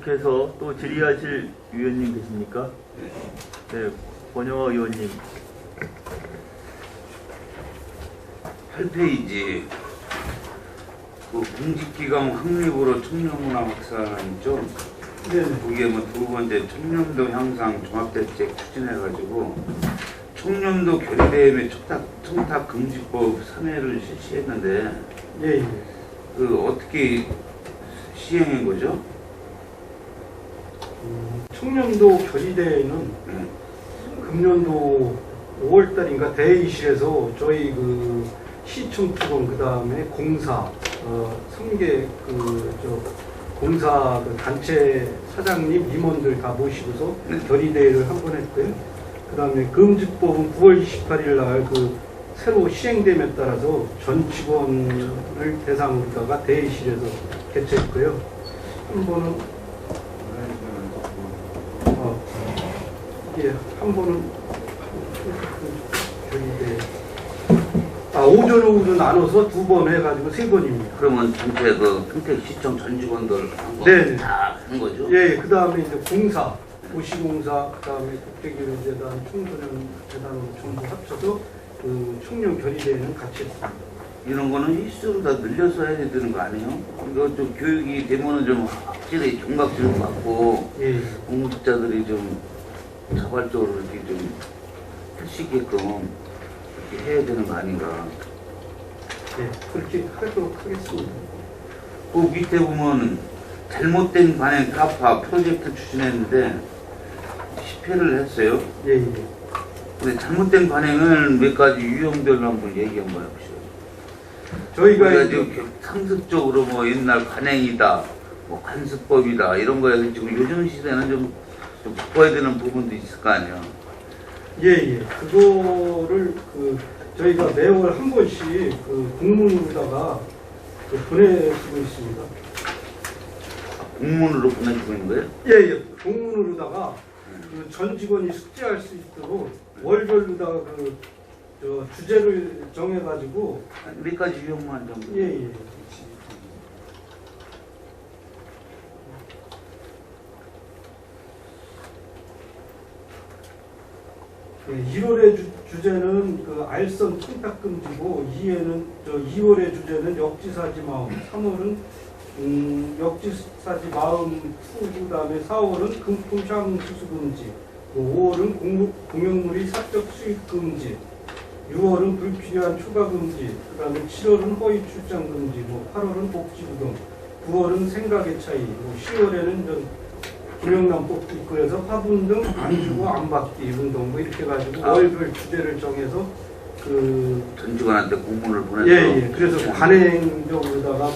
계속해서 또 질의하실 위원님 계십니까? 네, 권영화 의원님. 8페이지 그 공직기강 확립으로 청년문화 확산 있죠? 네. 그게 뭐 두 번째 청년도 향상 종합대책 추진해가지고 청년도 결의대회 청탁 금지법 3회를 실시했는데 예. 그 어떻게 시행한 거죠? 청년도 결의대회는 네. 금년도 5월달인가 대의실에서 저희 그 시청 직원 그 다음에 공사 3개 공사 그 단체 사장님 임원들 다 모시고서 네. 결의대회를 한 번 했고요. 그 다음에 금지법은 9월 28일 날 그 새로 시행됨에 따라서 전 직원을 대상으로다가 대의실에서 개최했고요. 한 번은 예, 한 번은 결의대회 오전 오후로 나눠서 두 번 해가지고 3번입니다. 그러면 전체 그 평택시청 전 직원들 네. 다 한 거죠? 예, 그 다음에 이제 공사, 도시공사, 그 다음에 국제교류재단, 청소년재단으로 전부 합쳐서 그 청년 결의대회는 같이 했습니다. 이런 거는 일수로 다 늘려서 해야 되는 거 아니에요? 이거 좀 교육이 되면은 좀 확실히 종각지를 받고 예, 공직자들이 좀 자발적으로 이렇게 좀 할 수 있게끔 이렇게 해야 되는 거 아닌가? 예, 그렇게 하도록 하겠습니다. 그 밑에 보면 잘못된 관행 타파 프로젝트 추진했는데 10회를 했어요. 예, 예. 근데 잘못된 관행은 몇 가지 유형별로 한번 얘기 한번 해보시죠. 저희가 우리가 이제 지금 상습적으로 뭐 옛날 관행이다, 뭐 관습법이다 이런 거에 지금 요즘 시대는 좀 바꿔야 되는 부분도 있을 거 아니야. 예, 예. 그거를 저희가 매월 한 번씩 공문으로다가 보내주고 있습니다. 공문으로 보내주고 있는 거예요? 예, 예. 공문으로다가 전 직원이 숙지할 수 있도록 월별로다가 주제를 정해가지고 몇 가지 유형만 좀. 예, 예. 예, 1월의 주제는 알선 청탁금지고 2월의 주제는 역지사지 마음, 3월은 역지사지 마음 투, 그 다음에 4월은 금품샹 수수금지, 5월은 공용물이 사적 수입금지, 6월은 불필요한 추가금지, 그 다음에 7월은 허위 출장금지, 8월은 복지부 등, 9월은 생각의 차이, 10월에는 김영란법도 있고 해서 화분 등 안 주고 안 받기 운동 이렇게 해가지고 월별 주제를 정해서 전 직원한테 공문을 보내서. 예. 그래서 관행적으로다가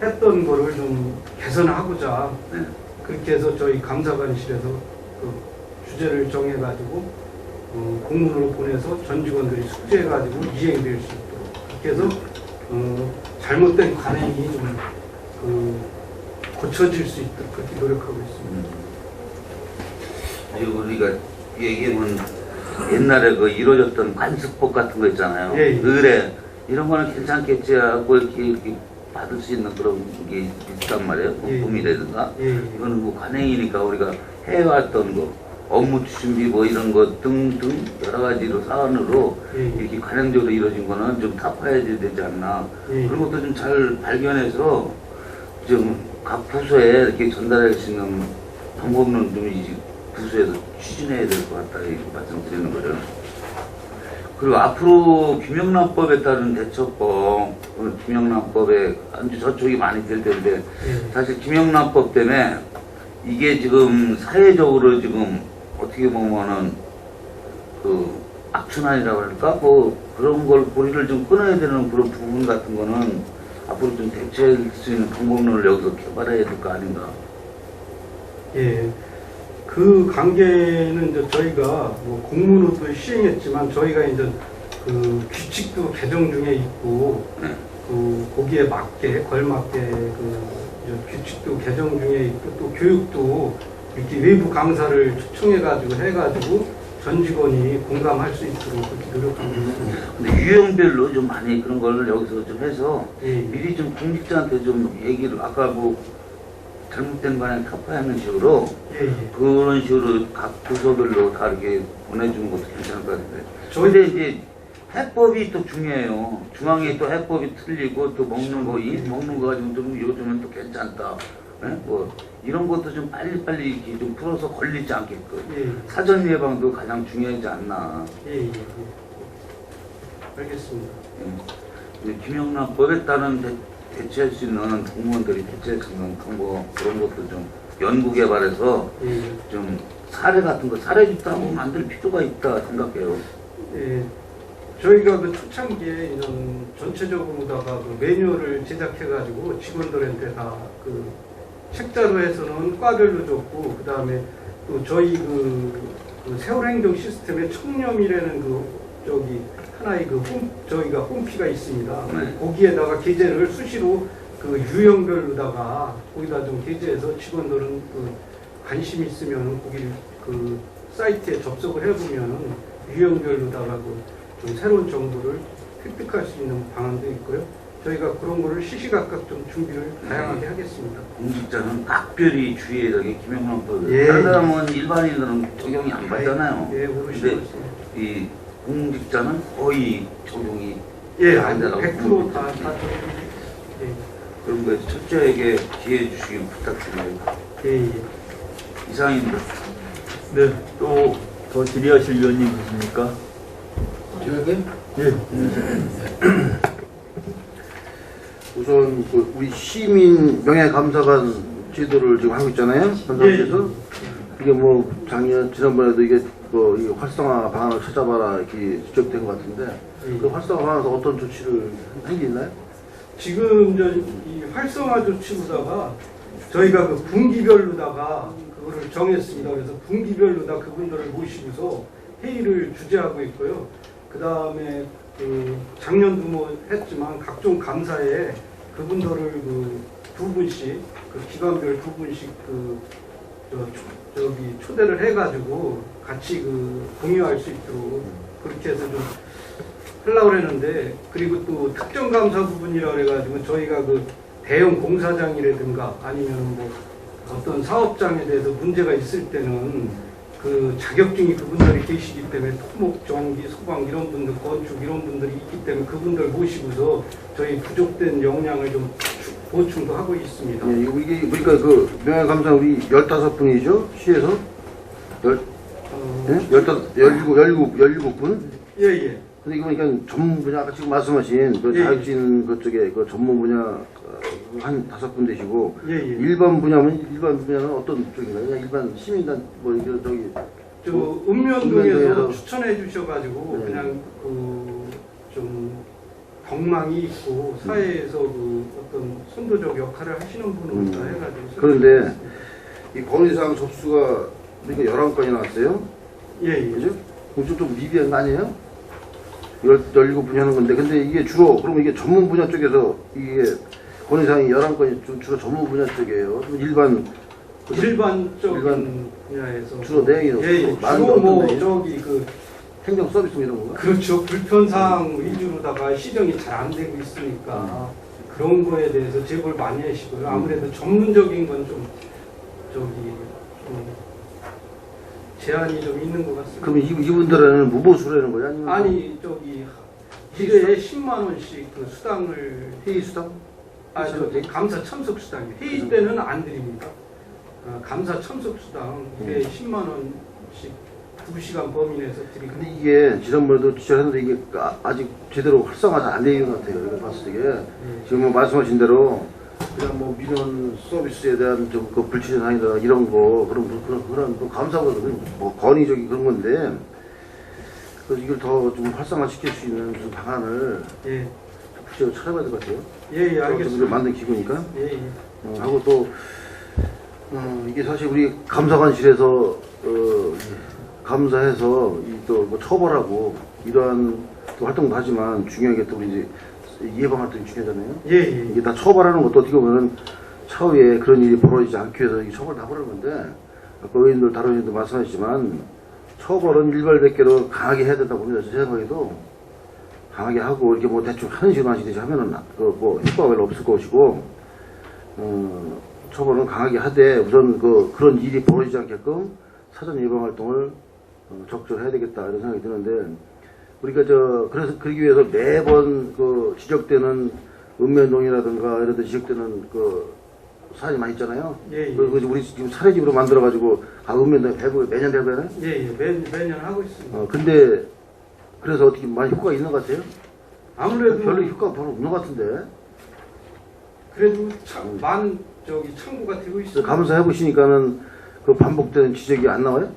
했던 거를 좀 개선하고자 네. 그렇게 해서 저희 감사관실에서 주제를 정해가지고 공문으로 보내서 전 직원들이 숙제해가지고 이행될 수 있도록 그렇게 해서 잘못된 관행이 좀 고쳐질 수 있도록 그렇게 노력하고 있습니다. 그리고 우리가 얘기하면 옛날에 이루어졌던 관습법 같은 거 있잖아요. 예, 예. 의뢰 이런 거는 괜찮겠지 하고 이렇게 받을 수 있는 그런 게 있단 말이에요. 예. 부품이라든가. 예. 이거는 관행이니까 우리가 해왔던 거, 업무 추진비 이런 거 등등 여러 가지로 사안으로 예. 이렇게 관행적으로 이루어진 거는 좀 타파해야 되지 않나. 예. 그런 것도 좀 잘 발견해서 좀 각 부서에 이렇게 전달할 수 있는 방법론 좀 이 부서에서 추진해야 될 것 같다 이렇게 말씀드리는 거죠. 그리고 앞으로 김영란법에 따른 대처법, 김영란법에 아주 저촉이 많이 될 텐데 사실 김영란법 때문에 이게 지금 사회적으로 지금 어떻게 보면은 악순환이라고 할까? 그런 걸 고리를 좀 끊어야 되는 그런 부분 같은 거는 앞으로 좀 대처할 수 있는 방법론을 여기서 개발해야 될 거 아닌가? 예. 그 관계는 이제 저희가 공문으로도 시행했지만 저희가 이제 규칙도 개정 중에 있고 네. 거기에 맞게 걸맞게 규칙도 개정 중에 있고 또 교육도 이렇게 외부 강사를 초청해가지고 해가지고 전 직원이 공감할 수 있도록 그렇게 노력하고 있습니다. 근데 유형별로 좀 많이 그런 걸 여기서 좀 해서 예. 미리 좀 공직자한테 좀 얘기를 아까 잘못된 거는 타파하는 식으로 예, 예. 그런 식으로 각 부서별로 다 이렇게 보내주는 것도 괜찮을 것 같은데. 저희- 근데 이제 해법이 또 중요해요. 중앙에 또 해법이 틀리고 또 먹는 거, 먹는 거 가지고 좀 요즘은 또 괜찮다. 예? 뭐 이런 것도 좀 빨리빨리 이렇게 좀 풀어서 걸리지 않게끔. 예, 사전 예방도 가장 중요하지 않나. 예, 예, 예. 알겠습니다. 예. 김영란 법에 따른 대체할 수 있는 공무원들이 대체할 수 있는 방법 그런 것도 좀 연구 개발해서 예, 좀 사례 같은 거 사례 집단 만들 필요가 있다 생각해요. 예. 저희가 그 초창기에 이런 전체적으로다가 그 매뉴얼을 제작해가지고 직원들한테 다 그 책자로 해서는 과별로 줬고, 그 다음에 또 저희 그 세월행정 시스템의 청렴이라는 하나의 저희가 홈피가 있습니다. 네. 거기에다가 게재를 수시로 그 유형별로다가 거기다 좀 게재해서 직원들은 그 관심 있으면 거기 그 사이트에 접속을 해보면은 유형별로다가 좀 새로운 정보를 획득할 수 있는 방안도 있고요. 저희가 그런 거를 시시각각 좀 준비를 다양하게 하겠습니다. 공직자는 각별히 주의해야 되게 김영란법. 예. 다른 사람은 일반인들은 적용이 안 받잖아요. 예, 근데 모르시겠습니다. 이 공직자는 거의 적용이 예, 안 된다고 100% 다 봅니다. 예, 그런 거에 철저하게 기회해 주시기 부탁드립니다. 예, 예. 이상입니다. 네, 또 더 질의하실 위원님 계십니까? 저에게 예. 우선 우리 시민 명예감사관 제도를 지금 하고 있잖아요. 현장에서 이게 뭐 지난번에도 이게 이 활성화 방안을 찾아봐라 이렇게 지적된 것 같은데 그 활성화 방안에서 어떤 조치를 한 게 있나요? 지금 이 활성화 조치로다가 저희가 그 분기별로다가 그거를 정했습니다. 그래서 분기별로다 그분들을 모시고서 회의를 주재하고 있고요. 그 다음에 작년도 뭐 했지만 각종 감사에 그분들을 두 분씩 기관별 두 분씩 초대를 해가지고 같이 공유할 수 있도록 그렇게 해서 좀 하려고 했는데, 그리고 또 특정 감사 부분이라 그래가지고 저희가 대형 공사장이라든가 아니면 뭐 어떤 사업장에 대해서 문제가 있을 때는 자격증이 그분들이 계시기 때문에 토목, 전기, 소방 이런 분들, 건축 이런 분들이 있기 때문에 그분들 모시고서 저희 부족된 역량을 좀 보충도 하고 있습니다. 예, 이게 그러니까 명예감사 우리 15분이죠? 시에서? 17분? 예, 예. 근데 이거 그러니까 전문 분야, 아까 지금 말씀하신 예. 자격증 쪽에 전문 분야 한 5분 되시고, 예, 예. 일반 분야는 어떤 쪽인가요? 그냥 일반 시민단, 읍면동에서 읍면동에서 추천해 주셔가지고 네. 그냥 좀 덕망이 있고 사회에서 어떤 선도적 역할을 하시는 분으로다 해가지고. 그런데 이 건의사항 접수가 그러니까 11건이 나왔어요. 예, 예. 그죠? 그럼 좀 미비한 거 아니에요? 17분야 하는 건데, 근데 이게 그러면 이게 전문 분야 쪽에서 이게 건의사항이 11건이 좀 주로 전문 분야 쪽이에요. 좀 일반적인 분야에서 주로 내용이 예, 예. 많은 주로 뭐 어떤 내용? 행정 서비스 뭐 이런 건가? 그렇죠. 불편사항 위주로다가 시정이 잘 안 되고 있으니까 그런 거에 대해서 제보를 많이 하시고요. 아무래도 전문적인 건 좀 제한이 좀 있는 것 같습니다. 그럼 이분들은 무보수라는 거예요? 아니면 아니 일회에 10만 원씩 수당을 회의 수당? 감사 참석 수당 회의 때는 안 드립니다. 감사 참석 수당 일회에 10만 원씩 2시간 범위 내에서 드리고. 근데 이게 지난번에도 지적했는데 이게 아직 제대로 활성화 잘 안 되는 것 같아요. 이거 봤을 때 지금 뭐 말씀하신 대로 그냥 뭐 민원 서비스에 대한 좀 불치전 사항이다 이런 거 그런 감사보다 뭐 건의적인 그런 건데, 그래서 이걸 더 좀 활성화 시킬 수 있는 무슨 방안을 예, 구체적으로 찾아봐야 될 것 같아요. 예, 알겠습니다. 만든 기구니까. 예, 예. 하고 또 이게 사실 우리 감사관실에서 감사해서 뭐 처벌하고 이러한 또 활동도 하지만 중요한 게 또 우리 이제 예방 활동이 중요하잖아요. 예, 예. 이게 다 처벌하는 것도 어떻게 보면 차후에 그런 일이 벌어지지 않기 위해서 이 처벌을 다 하는 건데, 아까 의원들 다른 의원도 말씀하셨지만 처벌은 일발백계로 강하게 해야 된다고 봅니다. 제 생각에도 강하게 하고 이렇게 뭐 대충 하는 식으로 하시듯이 하면은 뭐 효과가 별로 없을 것이고, 처벌은 강하게 하되 우선 그런 일이 벌어지지 않게끔 사전 예방 활동을 적극적으로 해야 되겠다 이런 생각이 드는데 우리가 그래서 그러기 위해서 매번 지적되는 읍면동이라든가 이런 데 지적되는 사안이 많이 있잖아요. 예, 예. 그래서 우리 지금 사례집으로 만들어가지고 읍면동 매년 배부하나요? 예, 매년 하고 있습니다. 근데 그래서 어떻게 많이 효과가 있는 것 같아요? 아무래도 별로 효과가 별로 없는 것 같은데. 그래도 많은 참고가 되고 있습니다. 감사해 보시니까는 반복되는 지적이 안 나와요?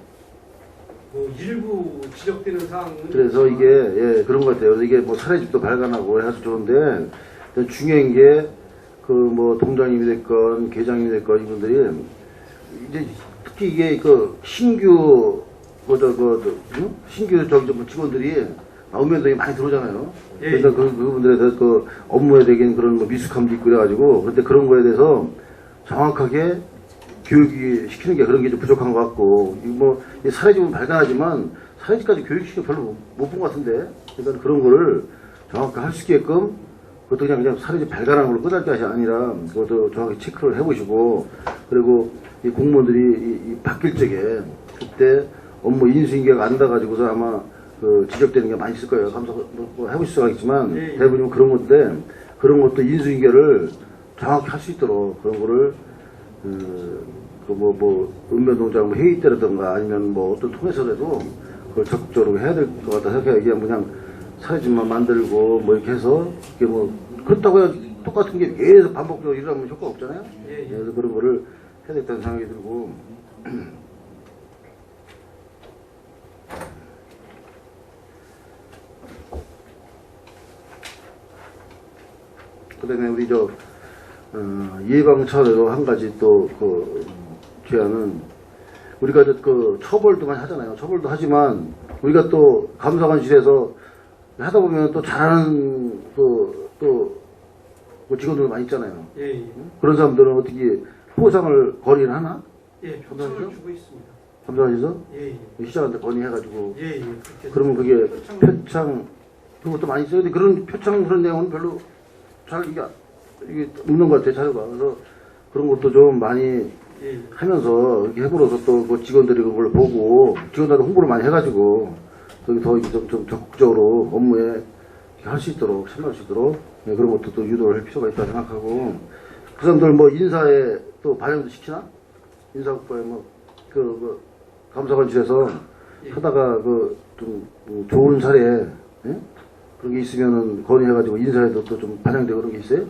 뭐 일부 지적되는 사항은 그래서 있지만 이게 그런 것 같아요. 그래서 이게 사례집도 발간하고 해서 좋은데 중요한 게 동장님이 됐건 계장님이 됐건 이분들이 이제 특히 이게 신규 신규 직원들이 읍면동에 많이 들어오잖아요. 예, 그래서 그분들에 대해서 업무에 대한 그런 미숙함도 있고 그래가지고 그런데 그런 거에 대해서 정확하게 교육이 시키는 게 그런 게 좀 부족한 것 같고 이 사례집은 발간하지만 사례집까지 교육시키는 거 별로 못 본 것 같은데 그러니까 그런 거를 정확히 할 수 있게끔 그것도 그냥 사례집 발간하는 걸로 끝날 것이 아니라 그것도 정확히 체크를 해보시고 그리고 이 공무원들이 바뀔 적에 그때 업무 인수인계가 안 돼가지고서 아마 지적되는 게 많이 있을 거예요. 감사 해보실 수가 있지만 예, 예. 대부분 그런 건데 그런 것도 인수인계를 정확히 할 수 있도록 그런 거를 읍면동장 회의 때라든가 아니면 어떤 통해서라도 그걸 적극적으로 해야 될 것 같다 생각해요. 이게 그냥 사회집만 만들고 이렇게 해서 이게 그렇다고 해서 똑같은 게 계속 반복적으로 일어나면 효과가 없잖아요. 예, 예. 그래서 그런 거를 해야 되겠다는 생각이 들고 그 다음에 우리 예방 차원에서 한 가지 또 제안은 우리가 처벌도 많이 하잖아요. 처벌도 하지만 우리가 또 감사관실에서 하다 보면 또 잘하는 직원들 많이 있잖아요. 예, 예. 그런 사람들은 어떻게 포상을 건의를 하나? 예, 표창을 주고 있습니다. 감사관실에서 예, 예. 시장한테 건의해가지고 예, 예. 그렇게 그러면 그게 표창을- 표창 그런 것도 많이 있어요. 근데 그런 표창 그런 내용은 별로 잘 이게 없는 것 같아요. 자료가. 그래서 그런 것도 좀 많이 예, 예. 하면서 이렇게 해보러서 또 직원들이 그걸 보고 직원들한테 홍보를 많이 해가지고 더 좀 적극적으로 업무에 할 수 있도록 참여할 수 있도록 그런 것도 또 유도를 할 필요가 있다 생각하고 그 사람들 인사에 또 반영도 시키나? 인사국가에 감사관실에서 예. 하다가 좀 좋은 사례 예? 그런 게 있으면은 건의해가지고 인사에도 또 좀 반영되고 그런 게 있어요?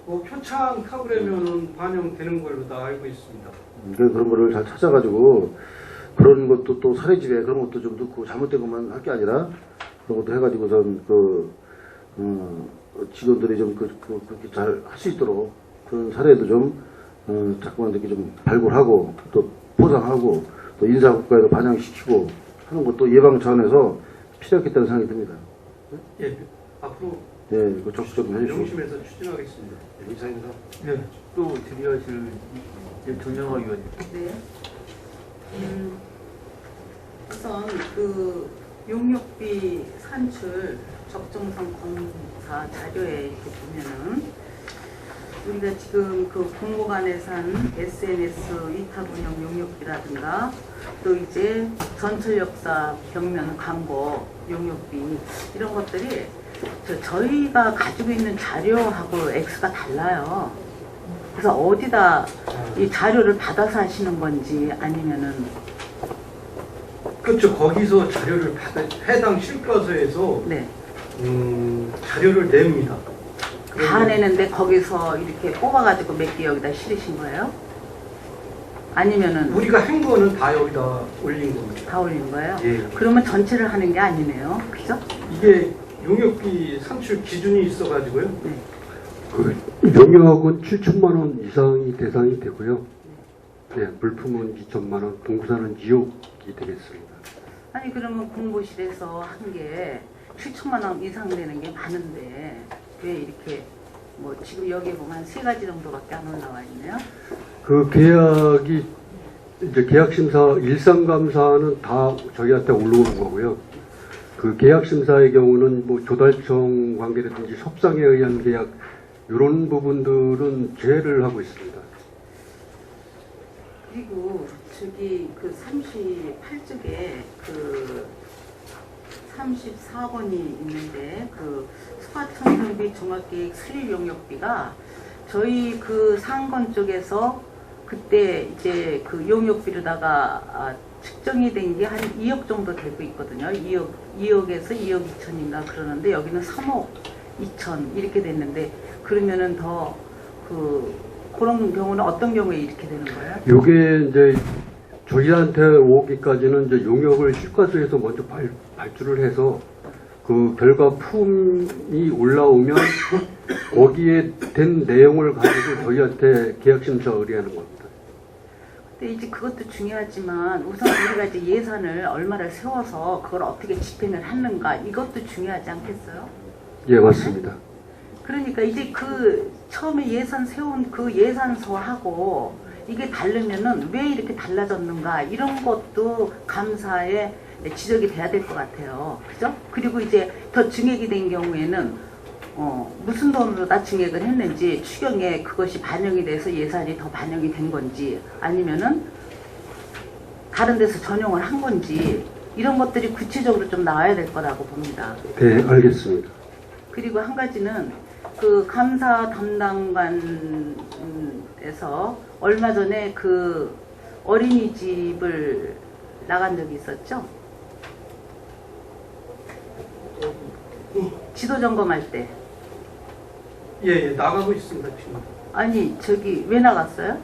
표창 타고 그러면은 반영되는 걸로 다 알고 있습니다. 그런 거를 잘 찾아가지고 그런 것도 또 사례집에 그런 것도 좀 넣고 잘못된 것만 할 게 아니라 그런 것도 해가지고선 직원들이 좀 그렇게 잘 할 수 있도록 그런 사례도 좀 자꾸만 이렇게 좀 발굴하고 또 포상하고 또 인사국가에도 반영시키고 하는 것도 예방 차원에서 필요했겠다는 생각이 듭니다. 예, 앞으로 네, 그 적극적으로 해주시고. 명심해서 추진하겠습니다. 이상입니다. 네, 또 질의하실 정영화 위원님. 네. 우선 용역비 산출 적정성 검사 자료에 이렇게 보면은 우리가 지금 공무관에서 한 SNS 위탁 운영 용역비라든가 또 이제 전철 역사 벽면 광고 용역비 이런 것들이 저희가 가지고 있는 자료하고 X가 달라요. 그래서 어디다 이 자료를 받아서 하시는 건지 아니면은 그렇죠. 거기서 자료를 받아 해당 실과서에서 네. 자료를 냅니다. 다 내는데 거기서 이렇게 뽑아가지고 몇 개 여기다 실으신 거예요? 아니면은 우리가 한 거는 다 여기다 올린 겁니다. 다 올린 거예요? 예. 그러면 전체를 하는 게 아니네요. 그죠? 이게 용역비 산출 기준이 있어가지고요. 네. 용역은 7천만 원 이상이 대상이 되고요. 네, 물품은 2천만 원, 공사는 2억이 되겠습니다. 아니 그러면 공보실에서 한 게 7천만 원 이상 되는 게 많은데 왜 이렇게 지금 여기 보면 한 3가지 정도밖에 안 올라와 있네요. 그 계약이 이제 계약 심사 일상 감사는 다 저희한테 올라오는 거고요. 그 계약 심사의 경우는 조달청 관계라든지 협상에 의한 계약 이런 부분들은 제외를 하고 있습니다. 그리고 저기 그 38쪽에 그 34번이 있는데 그 소하천경비 종합계획 수립 용역비가 저희 그 상권 쪽에서 그때 이제 그 용역비로다가 측정이 된 게 한 2억 정도 되고 있거든요. 2억에서 2억 2천인가 그러는데 여기는 3억 2천 이렇게 됐는데 그러면은 더 그런 경우는 어떤 경우에 이렇게 되는 거예요? 요게 이제 저희한테 오기까지는 이제 용역을 시가소에서 먼저 발주를 해서 그 결과 품이 올라오면 거기에 된 내용을 가지고 저희한테 계약심사 의뢰하는 겁니다. 근데 이제 그것도 중요하지만 우선 우리가 이제 예산을 얼마를 세워서 그걸 어떻게 집행을 하는가 이것도 중요하지 않겠어요? 예, 맞습니다. 그러니까 이제 그 처음에 예산 세운 그 예산서하고 이게 다르면은 왜 이렇게 달라졌는가 이런 것도 감사에 지적이 돼야 될 것 같아요. 그죠? 그리고 이제 더 증액이 된 경우에는 무슨 돈으로다 증액을 했는지 추경에 그것이 반영이 돼서 예산이 더 반영이 된 건지 아니면은 다른 데서 전용을 한 건지 이런 것들이 구체적으로 좀 나와야 될 거라고 봅니다. 네, 알겠습니다. 그리고 한 가지는 그 감사 담당관에서 얼마 전에 그 어린이집을 나간 적이 있었죠? 지도 점검할 때. 예, 나가고 있습니다, 지금. 아니, 저기 왜 나갔어요?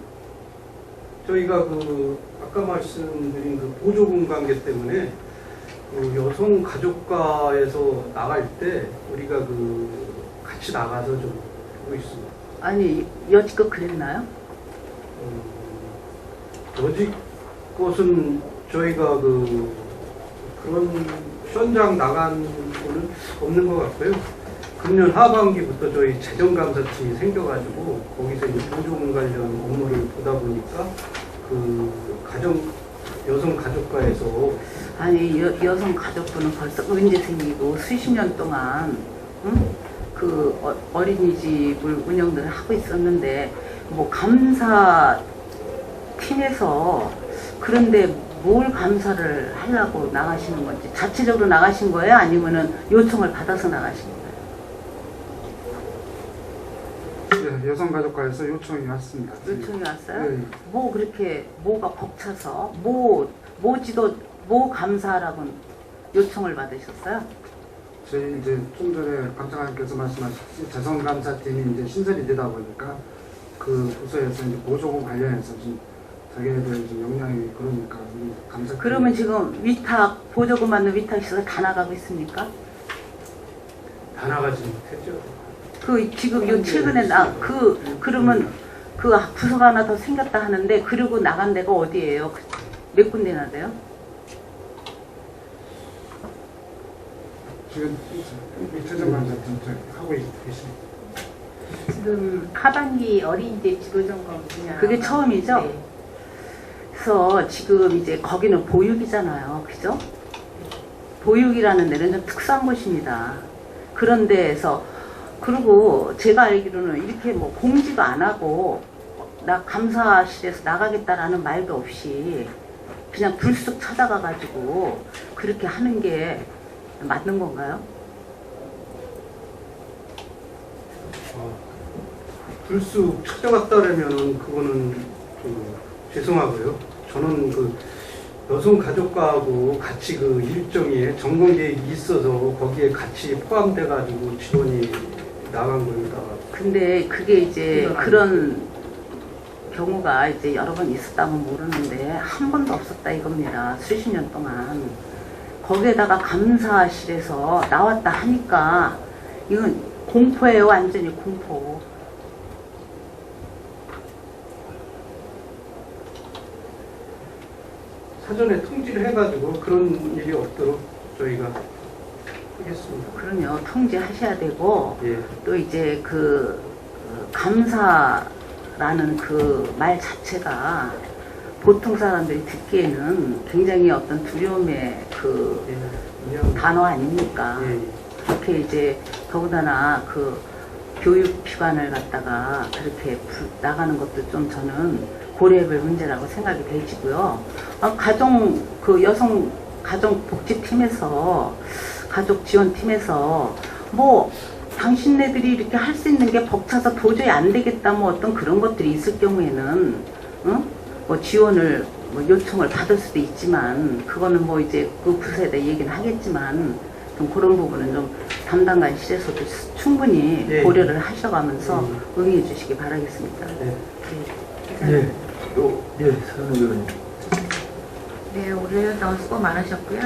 저희가 그 아까 말씀드린 그 보조금 관계 때문에 그 여성 가족과에서 나갈 때 우리가 그 같이 나가서 좀 하고 있습니다. 아니, 여지껏 그랬나요? 여지 것은 저희가 그런 현장 나간 거는 없는 것 같고요. 금년 하반기부터 저희 재정감사팀이 생겨가지고 거기서 이제 보조금 관련 업무를 보다 보니까 그 여성 가족과에서 아니, 여성 가족부는 벌써 언제 생기고 수십 년 동안 응? 그 어린이집을 운영을 하고 있었는데 뭐 감사팀에서 그런데 뭘 감사를 하려고 나가시는 건지 자체적으로 나가신 거예요? 아니면은 요청을 받아서 나가신 거예요? 네, 여성가족과에서 요청이 왔습니다. 요청이 왔어요? 네. 뭐 그렇게 뭐가 벅차서 뭐 감사라고 요청을 받으셨어요? 저희 이제 좀 전에 감사관님께서 말씀하셨듯이 재성감사팀이 이제 신설이 되다 보니까 그 부서에서 이제 보조금 관련해서 좀 자기네들 좀 역량이 그러니까 우리 감사팀. 그러면 지금 위탁 보조금 받는 위탁시설 다 나가고 있습니까? 다 나가지 못했죠. 그 지금 요 최근에 그러면 그 부서가 하나 더 생겼다 하는데 그리고 나간 데가 어디예요? 몇 군데나 돼요? 지금 재정감사팀 하고 계십니다. 지금 하반기 어린이집 지도점검 분야 그게 처음이죠? 네. 그래서 지금 이제 거기는 보육이잖아요. 그죠? 보육이라는 데는 좀 특수한 곳입니다. 그런 데에서 그리고 제가 알기로는 이렇게 뭐 공지도 안 하고 나 감사실에서 나가겠다라는 말도 없이 그냥 불쑥 찾아가 가지고 그렇게 하는 게 맞는 건가요? 불쑥 찾아갔다라면은 그거는 죄송하고요. 저는 그 여성가족과하고 같이 그 일정에 점검 계획이 있어서 거기에 같이 포함돼가지고 직원이 나간 겁니다. 근데 그게 이제 그런 경우가 이제 여러 번 있었다면 모르는데 한 번도 없었다 이겁니다. 수십 년 동안. 거기에다가 감사실에서 나왔다 하니까 이건 공포예요. 완전히 공포. 사전에 통지를 해가지고 그런 일이 없도록 저희가 하겠습니다. 그럼요. 통지하셔야 되고 예. 또 이제 그 감사라는 그 말 자체가 보통 사람들이 듣기에는 굉장히 어떤 두려움의 그 그냥 단어 아닙니까? 예. 그렇게 이제 더군다나 그 교육기관을 갖다가 그렇게 나가는 것도 좀 저는 고려해볼 문제라고 생각이 되지고요. 여성 가정복지팀에서 가족지원팀에서 뭐 당신네들이 이렇게 할 수 있는 게 벅차서 도저히 안 되겠다 뭐 어떤 그런 것들이 있을 경우에는 뭐 지원을 뭐 요청을 받을 수도 있지만 그거는 뭐 이제 그 부서에 대해 얘기는 하겠지만 좀 그런 부분은 좀 담당관실에서도 충분히 네. 고려를 하셔가면서 응해 주시기 바라겠습니다. 네. 네. 서현우 의원님. 네, 오늘 너무 수고 많으셨고요.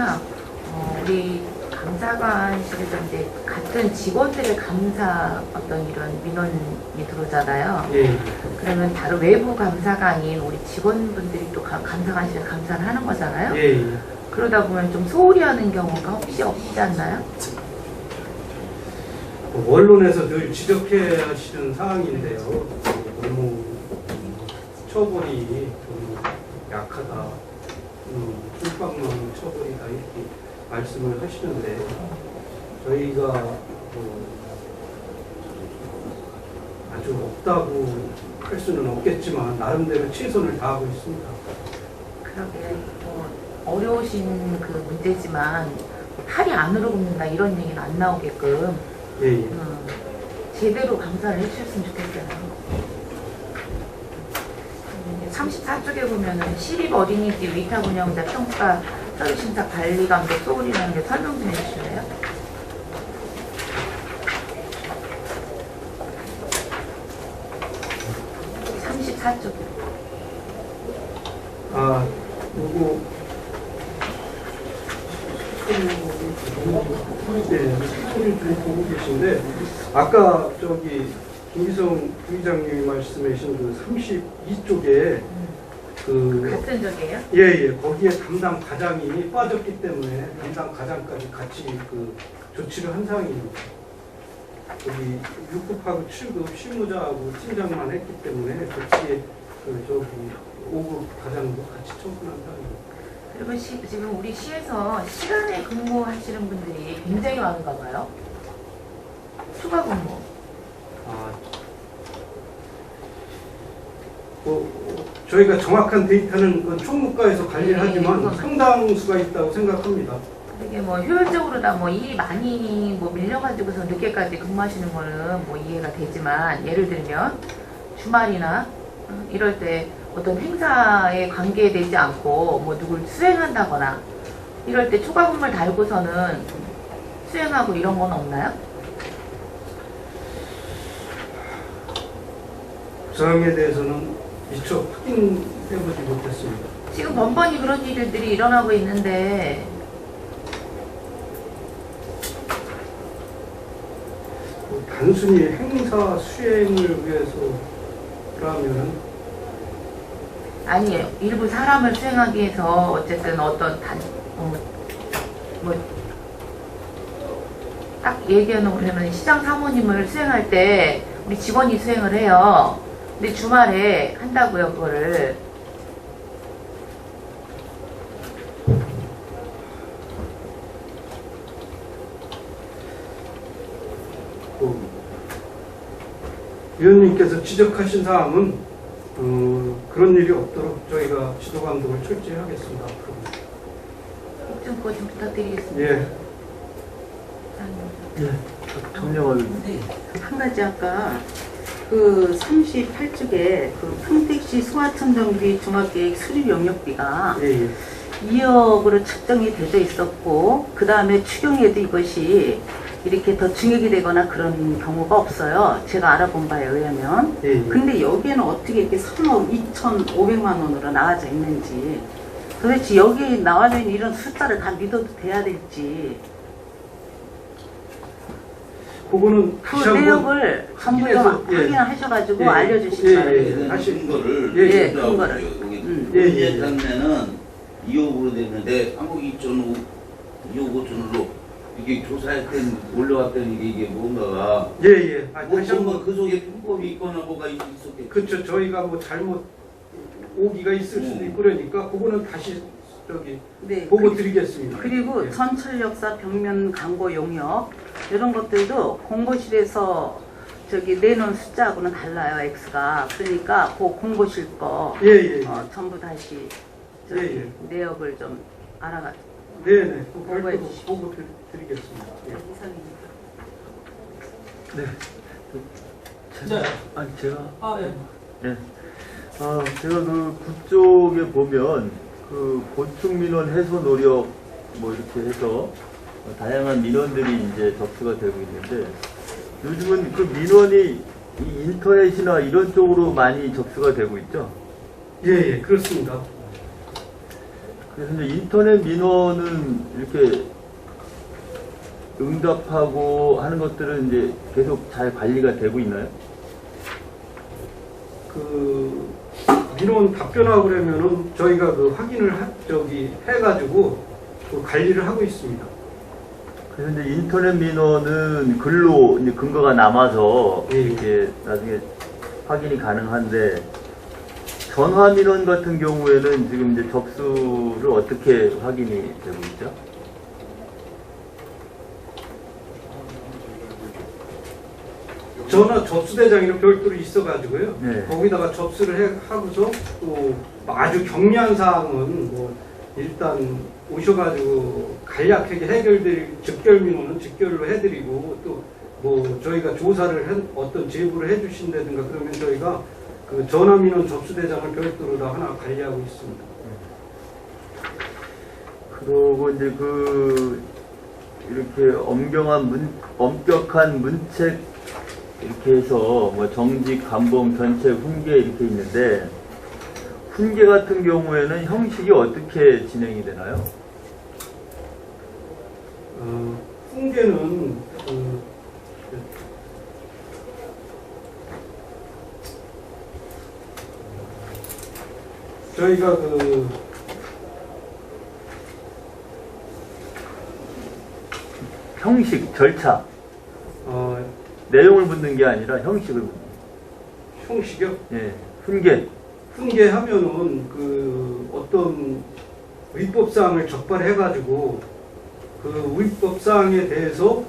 우리 감사관실에서 이제 같은 직원들의 감사 어떤 이런 민원이 들어오잖아요. 예. 그러면 다른 외부 감사가 아닌 우리 직원분들이 또 감사관실에 감사를 하는 거잖아요. 예. 그러다 보면 좀 소홀히 하는 경우가 혹시 없지 않나요? 언론에서 늘 지적해 하시는 사항인데요. 너무 처벌이 좀 약하다, 불방망 처벌이다 이렇게 말씀을 하시는데 저희가 아주 없다고 할 수는 없겠지만 나름대로 최선을 다하고 있습니다. 그러게 어려우신 그 문제지만 팔이 안으로 굽는다 이런 얘기는 안 나오게끔 예, 예. 제대로 감사를 해주셨으면 좋겠어요. 34쪽에 보면은 시립 어린이집 위탁 운영자 평가 서류 심사 관리 감독 소홀이라는 게 설명 좀 해주실래요? 요거 소리 좀 보고 계신데 아까 저기 김기성 부의장님이 말씀하신 그 32쪽에 같은 적이에요? 예, 거기에 담당 과장이 빠졌기 때문에 담당 과장까지 같이 그 조치를 한 상황입니다. 여기 6급하고 7급 실무자하고 팀장만 했기 때문에 조치에 저기 5급 과장도 같이 처분한 상황입니다. 그리고 지금 우리 시에서 시간에 근무하시는 분들이 굉장히 많은가 봐요. 추가 근무. 저희가 정확한 데이터는 그건 총무과에서 관리를 하지만 그건 상당수가 있다고 생각합니다. 이게 뭐 효율적으로 다 뭐 일이 많이 뭐 밀려가지고서 늦게까지 근무하시는 거는 뭐 이해가 되지만 예를 들면 주말이나 이럴 때 어떤 행사에 관계되지 않고 뭐 누굴 수행한다거나 이럴 때 추가 근무를 달고서는 수행하고 이런 건 없나요? 사항에 대해서는 미처 확인해보지 못했습니다. 지금 번번이 그런 일들이 일어나고 있는데 단순히 행사 수행을 위해서라면 아니에요. 일부 사람을 수행하기 위해서 어쨌든 어떤 딱 얘기하는 거는 시장 사모님을 수행할 때 우리 직원이 수행을 해요. 근데 주말에 한다고요, 그거를. 위원님께서 지적하신 사항은 그런 일이 없도록 저희가 지도 감독을 철저히 하겠습니다. 좀 그거 좀 부탁드리겠습니다. 예. 정영화 의원님. 한 가지 아까 그 38쪽에 그 평택시 소하천 정비 종합계획 수립 용역비가 예. 2억으로 책정이 되어 있었고 그 다음에 추경에도 이것이 이렇게 더 증액이 되거나 그런 경우가 없어요. 제가 알아본 바에 의하면. 예. 근데 여기에는 어떻게 이렇게 3억 2,500만 원으로 나와져 있는지 도대체 여기 나와져 있는 이런 숫자를 다 믿어도 돼야 될지 그거는 그 다시 한번 내역을 전부 좀 확인해서, 예. 확인하셔가지고 예. 알려주시기 바랍니다. 하신 거를 예, 나오고요. 근거를. 여기 예, 문제 예. 장면은 2억으로 됐는데 3억 2천 2억 5천으로 이게 조사했던 올려왔던 이게 뭔가가 예. 뭔가 다시 한번 그 속에 편법이 있거나 뭐가 있었겠죠. 그렇죠. 저희가 뭐 잘못 오기가 있을 수도 있고 그러니까 그거는 다시 저기 네, 보고 드리겠습니다. 그리고 예. 전철역사 벽면 광고 용역 이런 것들도 공보실에서 저기 내놓은 숫자하고는 달라요, X가. 그러니까 그 공고실 거 예. 전부 다시 저기 예. 내역을 좀 알아가지고. 네네. 보고해 별도로 주십시오. 보고 드리겠습니다. 예. 이상입니다. 네. 제가 예. 네. 제가 그 국쪽에 보면 그 고충 민원 해소 노력 뭐 이렇게 해서 다양한 민원들이 이제 접수가 되고 있는데 요즘은 그 민원이 이 인터넷이나 이런 쪽으로 많이 접수가 되고 있죠. 예, 그렇습니다. 그래서 이제 인터넷 민원은 이렇게 응답하고 하는 것들은 이제 계속 잘 관리가 되고 있나요? 그 민원 답변하고 그러면은 저희가 그 확인을 해가지고 그 관리를 하고 있습니다. 그래서 이제 인터넷 민원은 글로 이제 근거가 남아서 예. 이렇게 나중에 확인이 가능한데 전화 민원 같은 경우에는 지금 이제 접수를 어떻게 확인이 되고 있죠? 전화 접수대장이랑 별도로 있어가지고요. 네. 거기다가 접수를 하고서 또 아주 경미한 사항은 뭐 일단 오셔가지고 간략하게 직결 민원은 직결로 해드리고 또 뭐 저희가 조사를 어떤 제보를 해주신다든가 그러면 저희가 그 전화 민원 접수대장을 별도로 다 하나 관리하고 있습니다. 그러고 이제 그 이렇게 엄격한 문책 이렇게 해서 뭐 정직, 감봉, 견책, 훈계 이렇게 있는데 훈계 같은 경우에는 형식이 어떻게 진행이 되나요? 훈계는 저희가 그 형식, 절차, 어, 내용을 묻는 게 아니라 형식을 묻는 형식이요? 예, 훈계. 훈계하면은 그 어떤 위법사항을 적발해가지고 그 위법사항에 대해서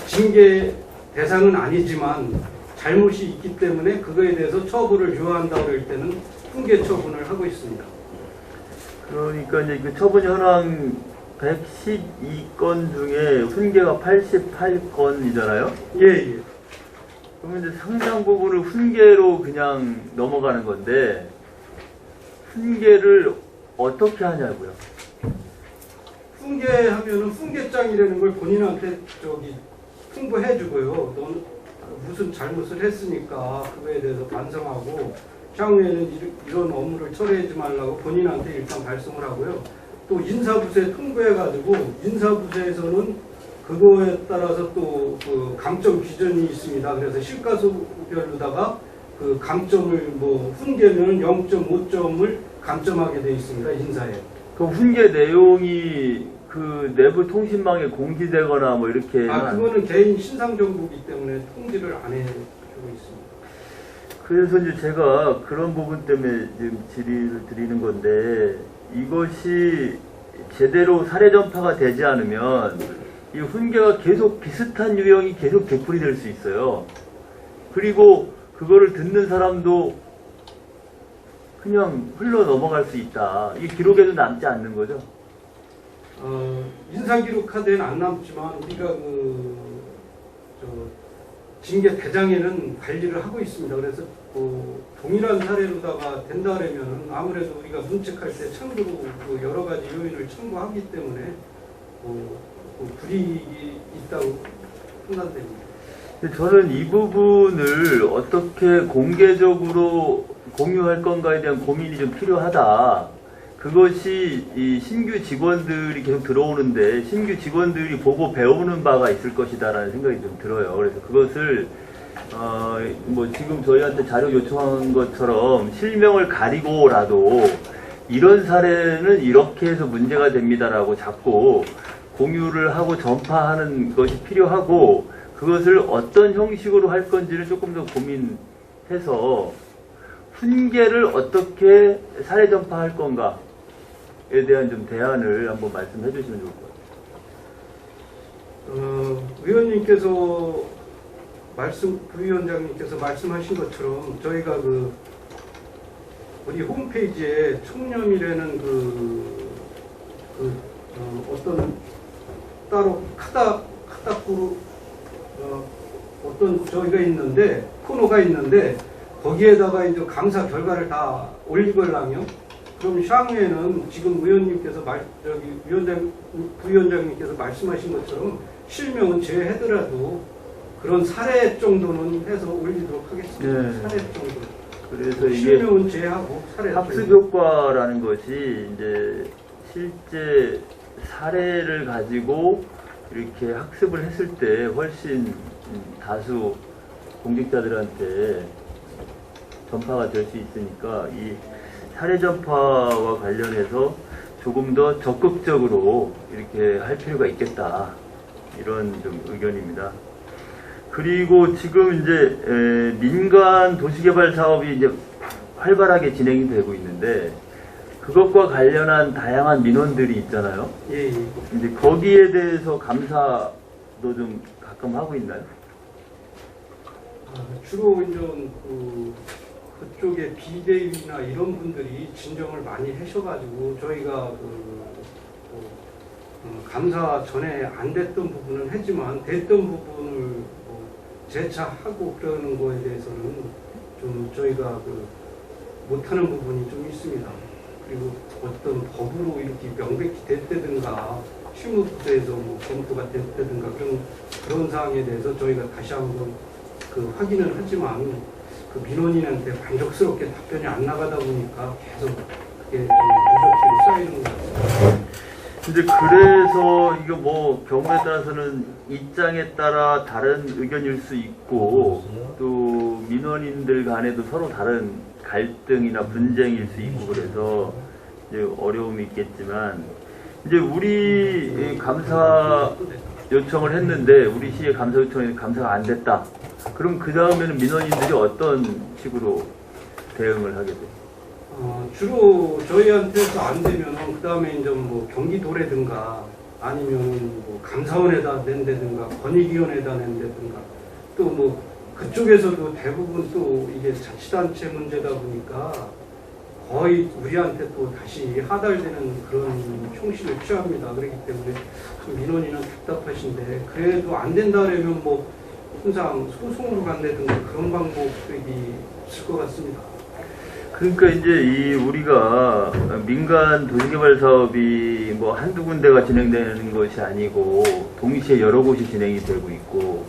징계 대상은 아니지만 잘못이 있기 때문에 그거에 대해서 처벌을 요한다고 할 때는 훈계 처분을 하고 있습니다. 그러니까 이제 그 처분 현황 112건 중에 훈계가 88건이잖아요. 예. 그러면 이제 상당 부분을 훈계로 그냥 넘어가는 건데 훈계를 어떻게 하냐고요. 훈계하면은 훈계장이라는 걸 본인한테 통보해주고요. 너는 무슨 잘못을 했으니까 그거에 대해서 반성하고 향후에는 이런 업무를 처리하지 말라고 본인한테 일단 발송을 하고요. 또 인사부서에 통보해가지고 인사부서에서는 그거에 따라서 또 그 감점 기준이 있습니다. 그래서 실과수별로다가 그 감점을 뭐 훈계는 0.5점을 감점하게 되어 있습니다. 인사에. 그 훈계 내용이 그 내부 통신망에 공지되거나 뭐 이렇게 그거는 개인 신상 정보이기 때문에 통지를 안 해주고 있습니다. 그래서 이제 제가 그런 부분 때문에 지금 질의를 드리는 건데 이것이 제대로 사례 전파가 되지 않으면 이 훈계가 계속 비슷한 유형이 계속 되풀이 될 수 있어요. 그리고 그거를 듣는 사람도 그냥 흘러 넘어갈 수 있다. 이 기록에도 남지 않는 거죠. 인사기록카드에는 안 남지만 우리가 징계 대장에는 관리를 하고 있습니다. 그래서 동일한 사례로다가 된다라면 아무래도 우리가 문책할 때 참고로 여러 가지 요인을 참고하기 때문에 불이익이 있다고 판단됩니다. 저는 이 부분을 어떻게 공개적으로 공유할 건가에 대한 고민이 좀 필요하다. 그것이 이 신규 직원들이 계속 들어오는데 신규 직원들이 보고 배우는 바가 있을 것이다라는 생각이 좀 들어요. 그래서 그것을 뭐 지금 저희한테 자료 요청한 것처럼 실명을 가리고라도 이런 사례는 이렇게 해서 문제가 됩니다라고 자꾸 공유를 하고 전파하는 것이 필요하고 그것을 어떤 형식으로 할 건지를 조금 더 고민해서 훈계를 어떻게 사례 전파할 건가에 대한 좀 대안을 한번 말씀해 주시면 좋을 것 같아요. 의원님께서 부위원장님께서 말씀하신 것처럼 저희가 우리 홈페이지에 청렴이라는 어떤 따로 카타쿠르 어떤 저희가 있는데 코너가 있는데 거기에다가 이제 감사 결과를 다 올리걸랑요. 그럼 향후에는 지금 의원님께서 부위원장님께서 말씀하신 것처럼 실명은 제외하더라도 그런 사례 정도는 해서 올리도록 하겠습니다. 네. 사례 정도. 그래서 이게 실명은 제외하고 사례 학습 정도. 효과라는 것이 이제 실제 사례를 가지고 이렇게 학습을 했을 때 훨씬 다수 공직자들한테 전파가 될 수 있으니까 이 사례 전파와 관련해서 조금 더 적극적으로 이렇게 할 필요가 있겠다, 이런 좀 의견입니다. 그리고 지금 이제 민간 도시개발 사업이 이제 활발하게 진행이 되고 있는데 그것과 관련한 다양한 민원들이 있잖아요. 예, 예. 이제 거기에 대해서 감사도 좀 가끔 하고 있나요? 주로 이제 그쪽에 비대위나 이런 분들이 진정을 많이 하셔가지고 저희가 감사 전에 안 됐던 부분은 했지만 됐던 부분을 재차하고 그러는 거에 대해서는 좀 저희가 못하는 부분이 좀 있습니다. 그리고 어떤 법으로 이렇게 명백히 됐다든가 실무부에서 검토가 됐다든가 그런 사항에 대해서 저희가 다시 한번 확인을 하지만 민원인한테 만족스럽게 답변이 안 나가다 보니까 계속 그게 좀 누적되고 쌓이는 것 같습니다. 이제 그래서 이거 뭐 경우에 따라서는 입장에 따라 다른 의견일 수 있고 또 민원인들 간에도 서로 다른 갈등이나 분쟁일 수 있고 그래서 이제 어려움이 있겠지만 이제 우리 감사 요청을 했는데 우리 시에 감사 요청에 감사가 안 됐다. 그럼 그 다음에는 민원인들이 어떤 식으로 대응을 하게 돼요? 주로 저희한테서 안 되면 그 다음에 이제 경기도라든가 아니면 감사원에다 낸다든가 권익위원회에다 낸다든가 또 그쪽에서도 대부분 또 이게 자치단체 문제다 보니까 거의 우리한테 또 다시 하달되는 그런 형식을 취합니다. 그렇기 때문에 좀 민원인은 답답하신데 그래도 안 된다 그러면 항상 소송으로 간다든가 그런 방법이 있을 것 같습니다. 그러니까 이제 우리가 민간 도시개발 사업이 한두 군데가 진행되는 것이 아니고 동시에 여러 곳이 진행이 되고 있고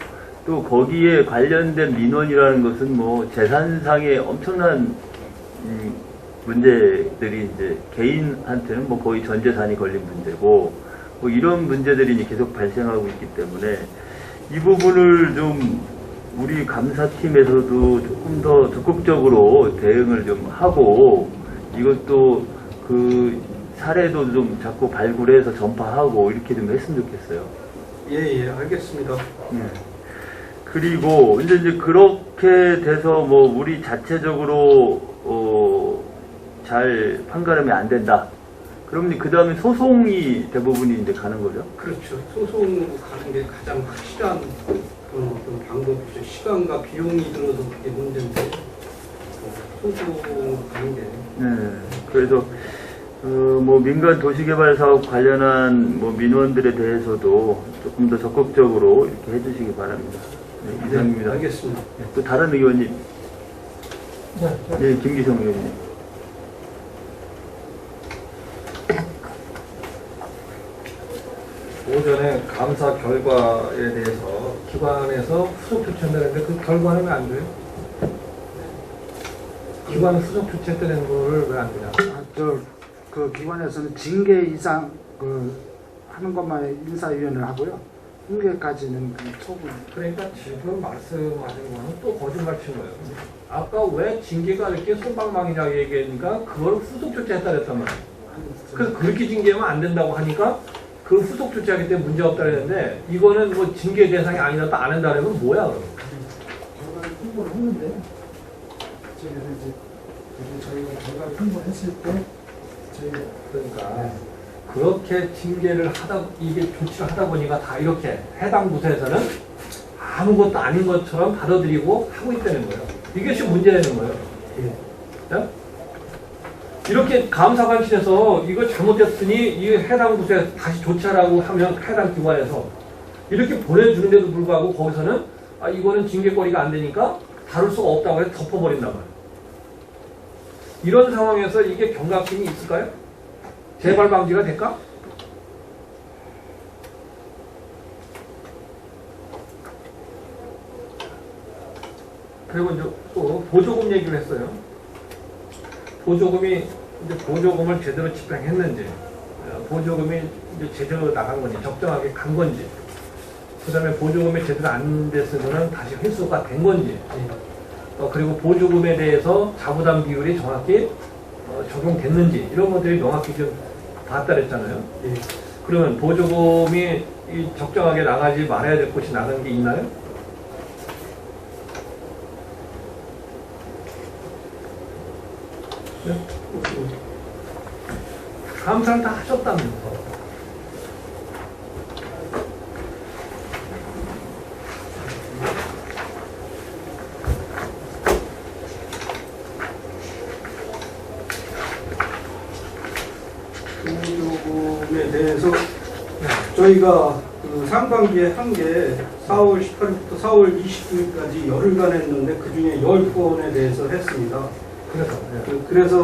또 거기에 관련된 민원이라는 것은 재산상의 엄청난 문제들이 이제 개인한테는 거의 전 재산이 걸린 문제고 이런 문제들이 이제 계속 발생하고 있기 때문에 이 부분을 좀 우리 감사팀에서도 조금 더 적극적으로 대응을 좀 하고 이것도 그 사례도 좀 자꾸 발굴해서 전파하고 이렇게 좀 했으면 좋겠어요. 예, 알겠습니다. 그리고 이제 그렇게 돼서 우리 자체적으로 잘 판가름이 안 된다. 그러면 그 다음에 소송이 대부분이 이제 가는 거죠? 그렇죠. 소송으로 가는 게 가장 확실한 어떤 방법이죠. 시간과 비용이 들어도 그게 문제인데 소송으로 가는 게. 네. 그래서 민간 도시개발 사업 관련한 민원들에 대해서도 조금 더 적극적으로 이렇게 해주시기 바랍니다. 네, 이상입니다. 네, 알겠습니다. 네, 또 다른 의원님. 네, 김기성 의원님. 오전에 감사 결과에 대해서 기관에서 후속 조치한다는데 그 결과는 왜 안 돼요? 기관 후속 조치했다는 거를 왜 안 되냐? 그 기관에서는 징계 이상 하는 것만 인사위원회를 하고요. 징계까지는 초분. 그러니까 지금 말씀하신 거는 또 거짓말 친 거예요. 아까 왜 징계가 이렇게 손방망이냐고 얘기하니까 그걸 후속 조치했다 그랬단 말이에요. 그래서 그렇게 징계하면 안 된다고 하니까 그 후속 조치하기 때문에 문제 없다 그랬는데 이거는 징계 대상이 아니라도 안 한다 그러면 뭐야 그럼? 결과를 홍보를 했는데 저희가 결과를 홍보했을 때 저희가 그러니까 그렇게 징계를 이게 조치를 하다 보니까 다 이렇게 해당 부서에서는 아무것도 아닌 것처럼 받아들이고 하고 있다는 거예요. 이것이 문제라는 거예요. 예? 이렇게 감사관실에서 이거 잘못했으니 이 해당 부서에 다시 조치하라고 하면 해당 기관에서 이렇게 보내주는데도 불구하고 거기서는 아, 이거는 징계거리가 안 되니까 다룰 수가 없다고 해서 덮어버린단 말이에요. 이런 상황에서 이게 경각심이 있을까요? 재발 방지가 될까? 그리고 이제 또 보조금 얘기를 했어요. 보조금이 이제 보조금을 제대로 집행했는지, 보조금이 이제 제대로 나간 건지, 적정하게 간 건지, 그 다음에 보조금이 제대로 안 됐으면 다시 회수가 된 건지, 그리고 보조금에 대해서 자부담 비율이 정확히 적용됐는지, 이런 것들이 명확히 좀 봤다 그랬잖아요. 그러면 보조금이 이 적정하게 나가지 말아야 될 곳이 나간 게 있나요? 네? 감사를 다 하셨다면서. 보조금에 대해서 저희가 그 상반기에 한 게 4월 18일부터 4월 29일까지 열흘간 했는데 그 중에 10건에 대해서 했습니다. 그래서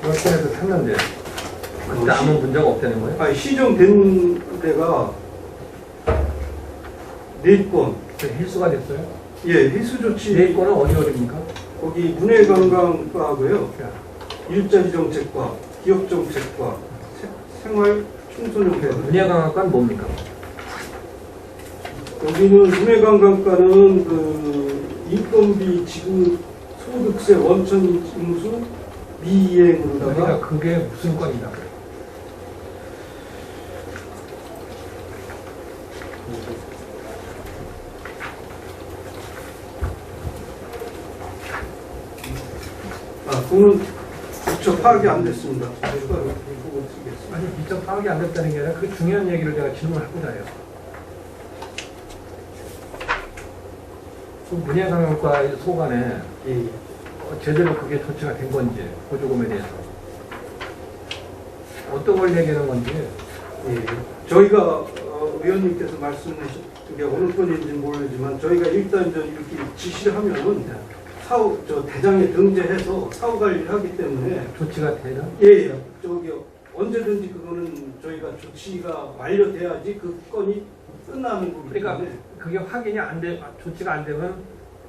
월권에서 샀는데 그때 아무 문제가 없다는 거예요? 아니, 시정된 데가 4건. 힐수가 됐어요? 예, 해수 조치. 4건은 어디입니까? 거기 문해관광과고요. 일자리 정책과 기업 정책과 생활 청소년 회. 문예관광과는 뭡니까? 여기는 문해관광과는 그 인건비 지급 소득세 원천 징수 미이행으로다가 그러니까 그게 무슨 건이다 그래요? 그거는 미처 파악이 안 됐습니다. 추가로 보고 드리겠습니다. 아니 미처 파악이 안 됐다는 게 아니라 그 중요한 얘기를 제가 질문하고자 해요. 그 문예관광과의 소관에 제대로 그게 조치가 된 건지 보조금에 대해서 어떤 걸 얘기하는 건지. 저희가 의원님께서 말씀하신 게 어느 건인지는 모르지만 저희가 일단 이렇게 지시를 하면은 대장에 등재해서 사후 관리를 하기 때문에 조치가 되나? 예. 저기 언제든지 그거는 저희가 조치가 완료돼야지 그 건이 끝나는 거기 때문에. 그러니까 그게 확인이 안 돼, 조치가 안 되면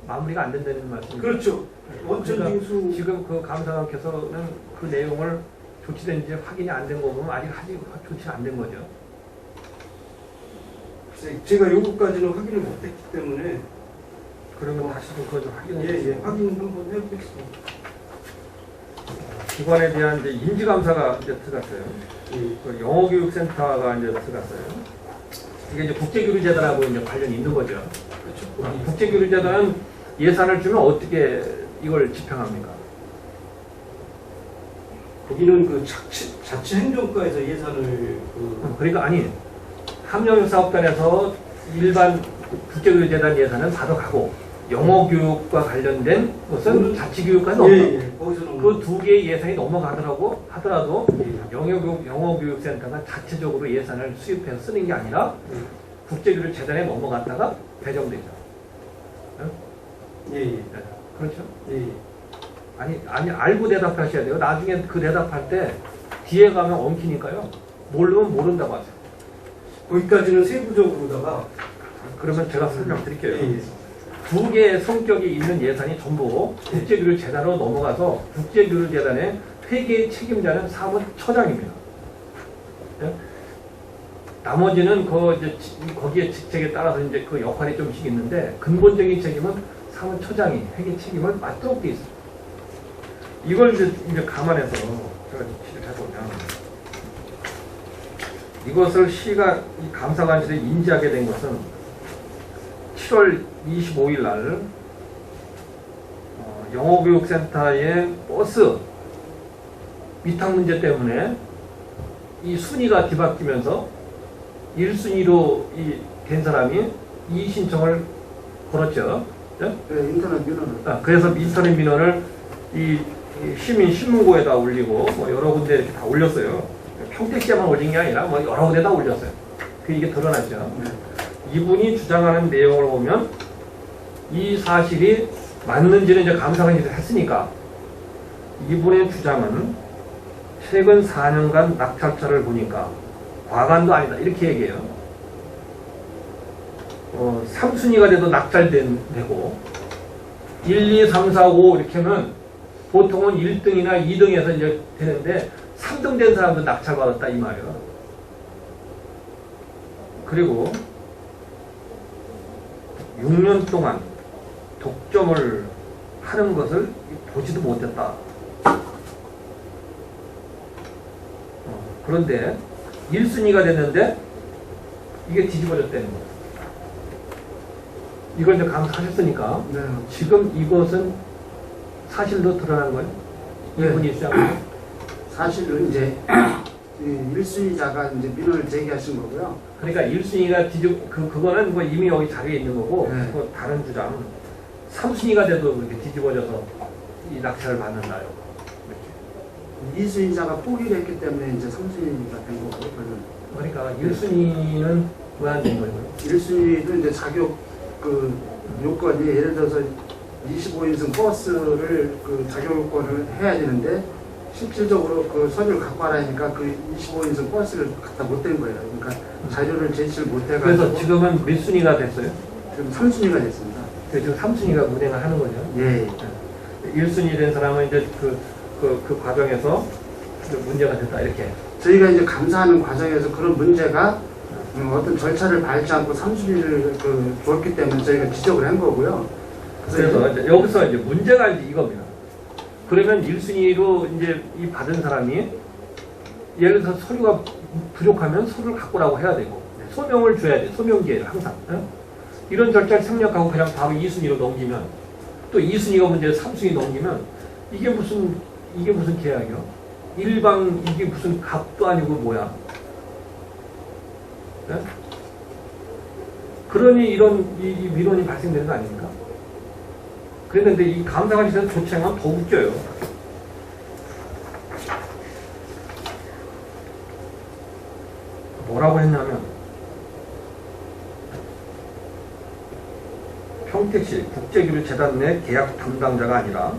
마무리가 안 된다는 말씀이죠. 그렇죠. 원천 징수. 그러니까 지금 그 감사관께서는 그 내용을 조치된지 확인이 안 된 거고 아직 조치가 안 된 거죠. 제가 요거까지는 확인을 못했기 때문에. 그러면 다시 좀 그거 좀 확인해 확인 한번 해보겠습니다. 기관에 대한 이제 인지감사가 이제 들어갔어요. 그 영어교육센터가 이제 들어갔어요. 이게 이제 국제교류재단하고 이제 관련이 있는 거죠. 그렇죠. 국제교류재단은 예산을 주면 어떻게 이걸 집행합니까? 거기는 그 자치행정과에서 예산을 그러니까 아니 함영사업단에서 일반 국제교류재단 예산은 받아가고 영어교육과 관련된 것은 자치교육과 넘어가고 그 두 개의 예산이 넘어가더라도 영어교육센터가 자체적으로 예산을 수입해서 쓰는 게 아니라 국제교류재단에 넘어갔다가 배정되죠. 그렇죠? 아니 알고 대답하셔야 돼요. 나중에 그 대답할 때 뒤에 가면 엉키니까요. 모르면 모른다고 하세요. 거기까지는 세부적으로다가. 그러면 제가 설명드릴게요. 두 개의 성격이 있는 예산이 전부 국제교류재단으로 넘어가서 국제교류재단의 회계 책임자는 사무처장입니다. 나머지는 거기에 직책에 따라서 이제 그 역할이 좀씩 있는데 근본적인 책임은 사무처장이 회계 책임을 맡도록 돼 있습니다. 이걸 이제 감안해서 제가 지적을 해보면 이것을 시가 이 감사관실에 인지하게 된 것은 7월 25일 날 영어교육센터의 버스 위탁 문제 때문에 이 순위가 뒤바뀌면서 1순위로 된 사람이 이 신청을 걸었죠. 네, 인터넷 민원을. 그래서 인터넷 민원을 이 시민 신문고에다 올리고 뭐 여러 군데 이렇게 다 올렸어요. 평택시에만 올린 게 아니라 뭐 여러 군데 다 올렸어요. 그 이게 드러났죠. 이분이 주장하는 내용을 보면 이 사실이 맞는지는 이제 감사관이 했으니까 이분의 주장은 최근 4년간 낙찰차를 보니까 과간도 아니다 이렇게 얘기해요. 3순위가 돼도 낙찰되고 1, 2, 3, 4, 5 이렇게 하면 보통은 1등이나 2등에서 이제 되는데 3등 된 사람도 낙찰받았다 이 말이에요. 그리고 6년 동안 독점을 하는 것을 보지도 못했다. 그런데 1순위가 됐는데 이게 뒤집어졌다는 거예요. 이걸 이제 감사하셨으니까 네. 지금 이것은 사실로 드러난 거예요. 이분이 주장하는 사실은 이제 1순위자가 이제 민원을 제기하신 거고요. 그러니까 1순위가 그거는 뭐 이미 여기 자리에 있는 거고 네. 그거 다른 주장 3순위가 돼도 그렇게 뒤집어져서 이 낙찰을 받는다요. 2순위자가 포기를 했기 때문에 이제 3순위가 된 거고. 그러니까 1순위는 왜 안 된 거예요? 1순위도 이제 자격 그 요건이 예를 들어서 25인승 버스를 그 자격 요건을 해야 되는데 실질적으로 그 서류를 갖고 와라니까 그 25인승 버스를 갖다 못 된 거예요. 그러니까 자료를 제시를 못 해가지고. 그래서 지금은 몇 순위가 됐어요? 지금 3순위가 됐습니다. 지금 3순위가 운행을 하는 거죠. 예. 1순위 된 사람은 이제 그 과정에서 문제가 됐다 이렇게. 저희가 이제 감사하는 과정에서 그런 문제가 어떤 절차를 밟지 않고 3순위를 주었기 때문에 저희가 지적을 한 거고요. 그래서 이제 여기서 이제 문제가 이제 이겁니다. 그러면 1순위로 이제 이 받은 사람이 예를 들어서 서류가 부족하면 서류를 갖고 오라고 해야 되고 소명을 줘야 돼. 소명 기회를 항상. 이런 절차를 생략하고 그냥 바로 2순위로 넘기면 또 2순위가 문제 3순위 넘기면 이게 무슨 계약이요? 일방 이게 무슨 값도 아니고 뭐야? 네? 그러니 이런 이 민원이 발생되는 거 아닙니까? 그랬는데 이 감사관실에서 조치하면 더 웃겨요. 뭐라고 했냐면 평택시 국제교류재단 내 계약 담당자가 아니라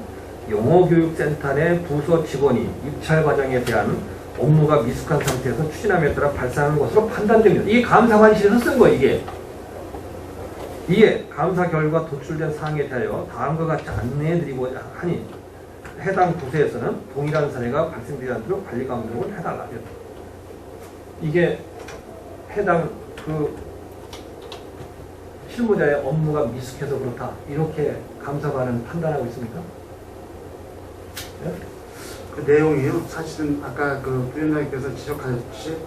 영어교육센터 내 부서 직원이 입찰 과정에 대한 업무가 미숙한 상태에서 추진함에 따라 발생하는 것으로 판단됩니다. 이게 감사관실에서 쓴 거예요. 이에 감사 결과 도출된 사항에 대하여 다음과 같이 안내해드리고자 하니 해당 부서에서는 동일한 사례가 발생되지 않도록 관리 감독을 해달라. 이게 해당 그 실무자의 업무가 미숙해서 그렇다. 이렇게 감사관은 판단하고 있습니까? 네? 그 내용이요. 사실은 아까 그 부위원장님께서 지적하셨듯이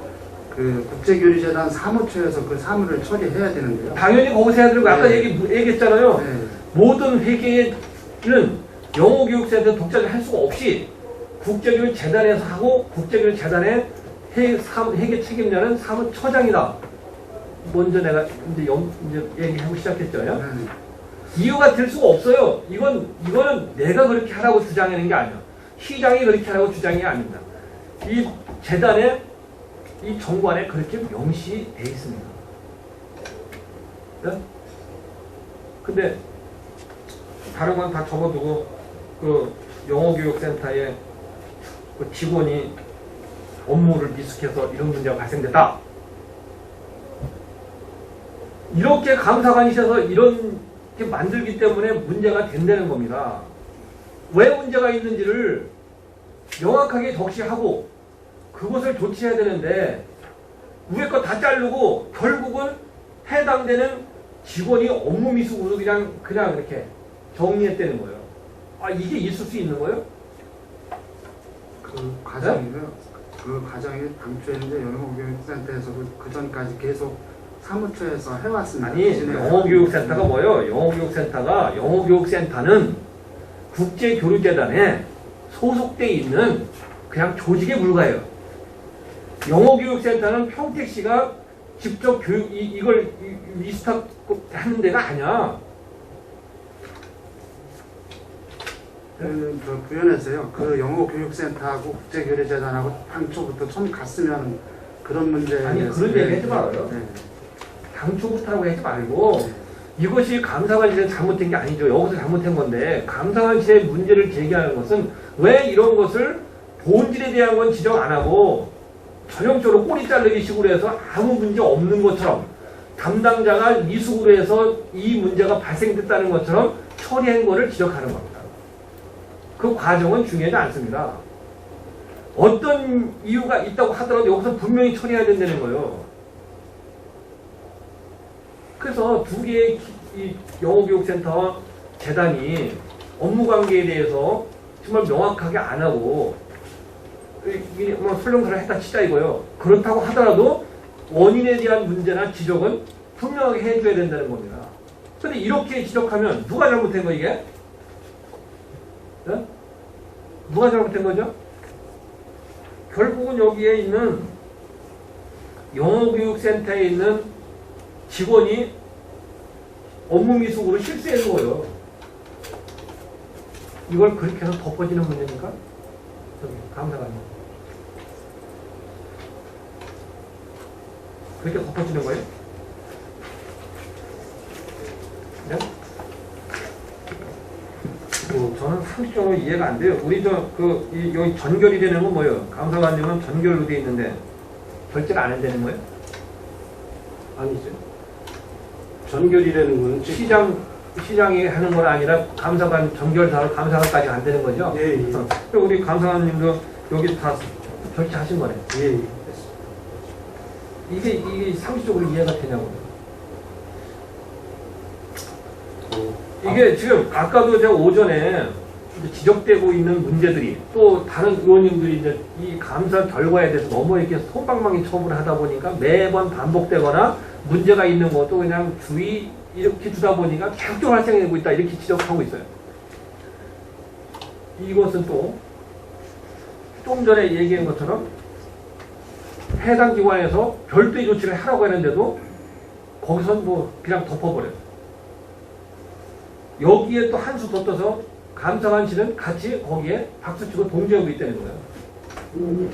그 국제교류재단 사무처에서 그 사무를 처리해야 되는데요. 당연히 거기서 해야 되고 아까 네. 얘기했잖아요. 네. 모든 회계는 영어교육센터 독자를 할 수가 없이 국제교육재단에서 하고 국제교육재단의 회계 책임자는 사무처장이다. 먼저 내가 이제 얘기하고 시작했죠. 네. 이유가 될 수가 없어요. 이거는 내가 그렇게 하라고 주장하는 게 아니야. 시장이 그렇게 하라고 주장이 아닙니다. 이 재단에 이 정관에 그렇게 명시되어 있습니다. 네? 근데 다른 건 다 접어두고 그 영어교육센터의 그 직원이 업무를 미숙해서 이런 문제가 발생됐다. 이렇게 감사관이셔서 이렇게 만들기 때문에 문제가 된다는 겁니다. 왜 문제가 있는지를 명확하게 적시하고 그것을 조치해야 되는데 위에 거 다 자르고 결국은 해당되는 직원이 업무 미숙으로 그냥 이렇게 정리했다는 거예요. 아, 이게 있을 수 있는 거예요? 그 과정이요. 그 과정이 당초에 이제 영어교육센터에서도 그 전까지 계속 사무처에서 해왔습니다. 아니, 영어교육센터가 뭐예요? 영어교육센터는 국제교류재단에 소속돼 있는 그냥 조직에 불과해요. 영어교육센터는 평택시가 직접 교육 이걸 위스탁 하는 데가 아니야. 저 구현에서요. 그 영어교육센터하고 국제교류재단하고 당초부터 처음 갔으면 그런 문제. 아니 그런 얘기 하지 말아요. 네. 당초부터라고 하지 말고 이것이 감사관실에 잘못된 게 아니죠. 여기서 잘못된 건데 감사관실의 문제를 제기하는 것은 왜 이런 것을 본질에 대한 건 지적 안 하고 전형적으로 꼬리 자르기 식으로 해서 아무 문제 없는 것처럼 담당자가 미숙으로 해서 이 문제가 발생됐다는 것처럼 처리한 거를 지적하는 겁니다. 그 과정은 중요하지 않습니다. 어떤 이유가 있다고 하더라도 여기서 분명히 처리해야 된다는 거예요. 그래서 두 개의 이 영어교육센터와 재단이 업무 관계에 대해서 정말 명확하게 안 하고 이게 뭐 설명서를 했다 치자 이거요. 그렇다고 하더라도 원인에 대한 문제나 지적은 분명하게 해줘야 된다는 겁니다. 근데 이렇게 지적하면 누가 잘못된 거 이게? 네? 누가 잘못된 거죠? 결국은 여기에 있는 영어교육센터에 있는 직원이 업무 미숙으로 실수한 거예요. 이걸 그렇게 해서 덮어지는 문제입니까? 저기 감사관님. 그렇게 덮어지는 거예요? 네? 저는 상식적으로 이해가 안 돼요. 우리 여기 전결이 되는 건 뭐예요? 감사관님은 전결로 돼 있는데 결제가 안 한다는 거예요? 아니죠. 전결이라는 거는 시장이 하는 건 아니라 감사관 전결사로 감사관까지 안 되는 거죠? 예, 예. 우리 감사관님도 여기 다 결제하신 거네. 예, 예. 이게 상식적으로 이해가 되냐고요. 이게 지금 아까도 제가 오전에 지적되고 있는 문제들이 또 다른 의원님들이 이제 이 감사 결과에 대해서 너무 이렇게 솜방망이 처분을 하다 보니까 매번 반복되거나 문제가 있는 것도 그냥 주의 이렇게 주다 보니까 계속 발생하고 있다 이렇게 지적하고 있어요. 이것은 또 좀 전에 얘기한 것처럼 해당 기관에서 별도의 조치를 하라고 했는데도 거기서 뭐 그냥 덮어버려요. 여기에 또 한 수 더 떠서 감사관실은 같이 거기에 박수치고 동조하고 있다는 거예요.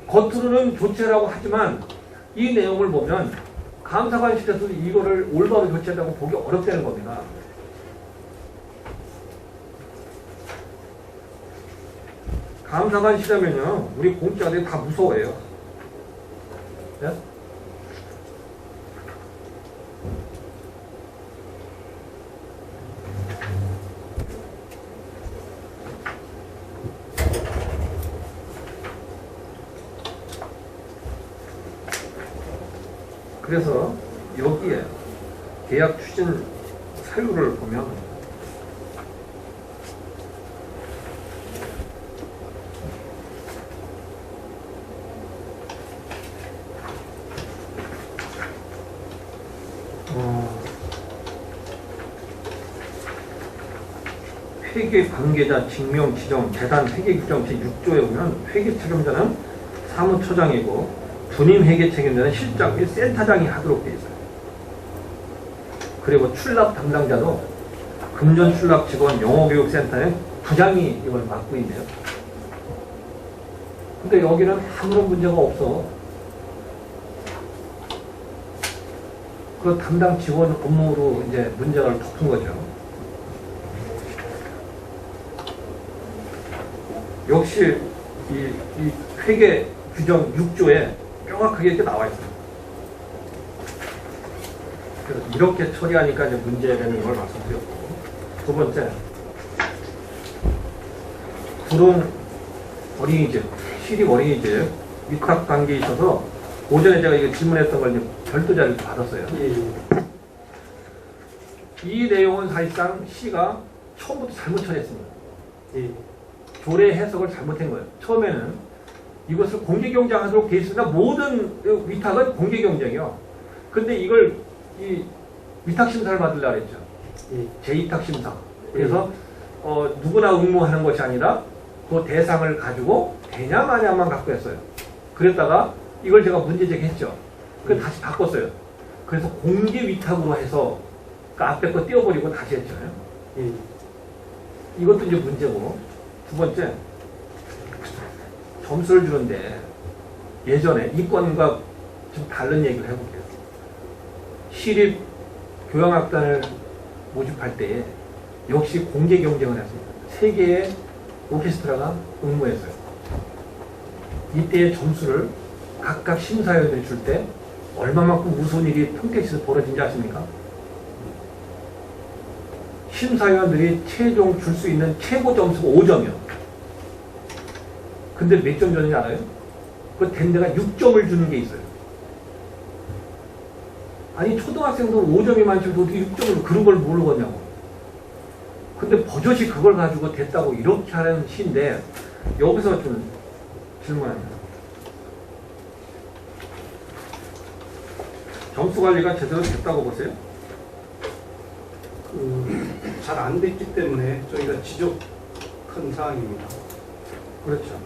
겉으로는 조치라고 하지만 이 내용을 보면 감사관실에서 이거를 올바로 조치한다고 보기 어렵다는 겁니다. 감사관실하면요 우리 공직자들이 다 무서워해요. 네? 그래서 여기에 계약 추진 사유를 보면 회계 관계자 직명 지정 재단 회계 규정 제6조에 보면 회계 책임자는 사무처장이고 분임 회계 책임자는 실장 및 센터장이 하도록 되어 있어요. 그리고 출납 담당자도 금전 출납 직원 영어교육센터의 부장이 이걸 맡고 있네요. 근데 여기는 아무런 문제가 없어. 그 담당 직원 업무로 이제 문제가 덮은 거죠. 역시 이 회계 규정 6조에 명확하게 이렇게 나와 있어요. 그래서 이렇게 처리하니까 이제 문제되는 걸 말씀드렸고, 두 번째, 구룡 어린이집, 시립 어린이집 위탁 관계에 있어서 오전에 제가 이거 질문했던 걸 이제 별도 자료를 받았어요. 이 내용은 사실상 시가 처음부터 잘못 처리했습니다. 조례 해석을 잘못한 거예요. 처음에는 이것을 공개경쟁하도록 되어 있습니다. 모든 위탁은 공개경쟁이요. 근데 이걸 이 위탁심사를 받으려고 했죠. 제2탁심사. 그래서 누구나 응모하는 것이 아니라 그 대상을 가지고 되냐 마냐만 갖고 했어요. 그랬다가 이걸 제가 문제 제기했죠. 그래서 다시 바꿨어요. 그래서 공개 위탁으로 해서 그 앞에 거 띄워버리고 다시 했잖아요. 예. 이것도 이제 문제고. 두 번째, 점수를 주는데 예전에 이권과 좀 다른 얘기를 해볼게요. 시립 교향악단을 모집할 때 역시 공개 경쟁을 했습니다. 3개의 오케스트라가 응모했어요. 이때의 점수를 각각 심사위원들이 줄 때 얼마만큼 무서운 일이 평택시에서 벌어진지 아십니까? 심사위원들이 최종 줄 수 있는 최고 점수가 5점이요. 근데 몇 점 전인지 알아요? 그 된 데가 6점을 주는 게 있어요. 아니 초등학생도 5점이 많지만 어떻게 6점을 그런 걸 모르겠냐고. 근데 버젓이 그걸 가지고 됐다고 이렇게 하는 시인데 여기서 좀 질문합니다. 점수 관리가 제대로 됐다고 보세요? 잘 안 됐기 때문에 저희가 지적한 사항입니다. 그렇죠.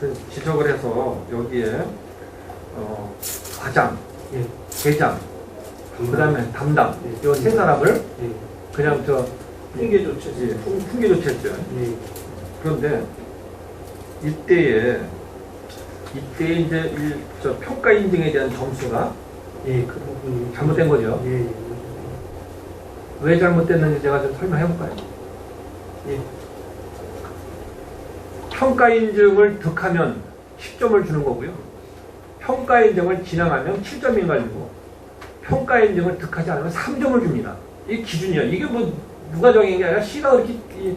그래서 지적을 해서 여기에 과장, 예. 계장, 그 다음에 담당 예. 이 세 사람을 예. 그냥 풍계 조치. 예, 풍기 조치했죠. 예. 그런데 이때에 이제 저 평가 인증에 대한 점수가 예, 그 부분이 잘못된 거죠. 예, 예. 왜 잘못됐는지 제가 좀 설명해 볼까요? 예. 평가 인증을 득하면 10점을 주는 거고요. 평가 인증을 지나가면 7점인 가지고 평가 인증을 득하지 않으면 3점을 줍니다. 이게 기준이야. 이게 뭐 누가 정한 게 아니라 시가 그렇게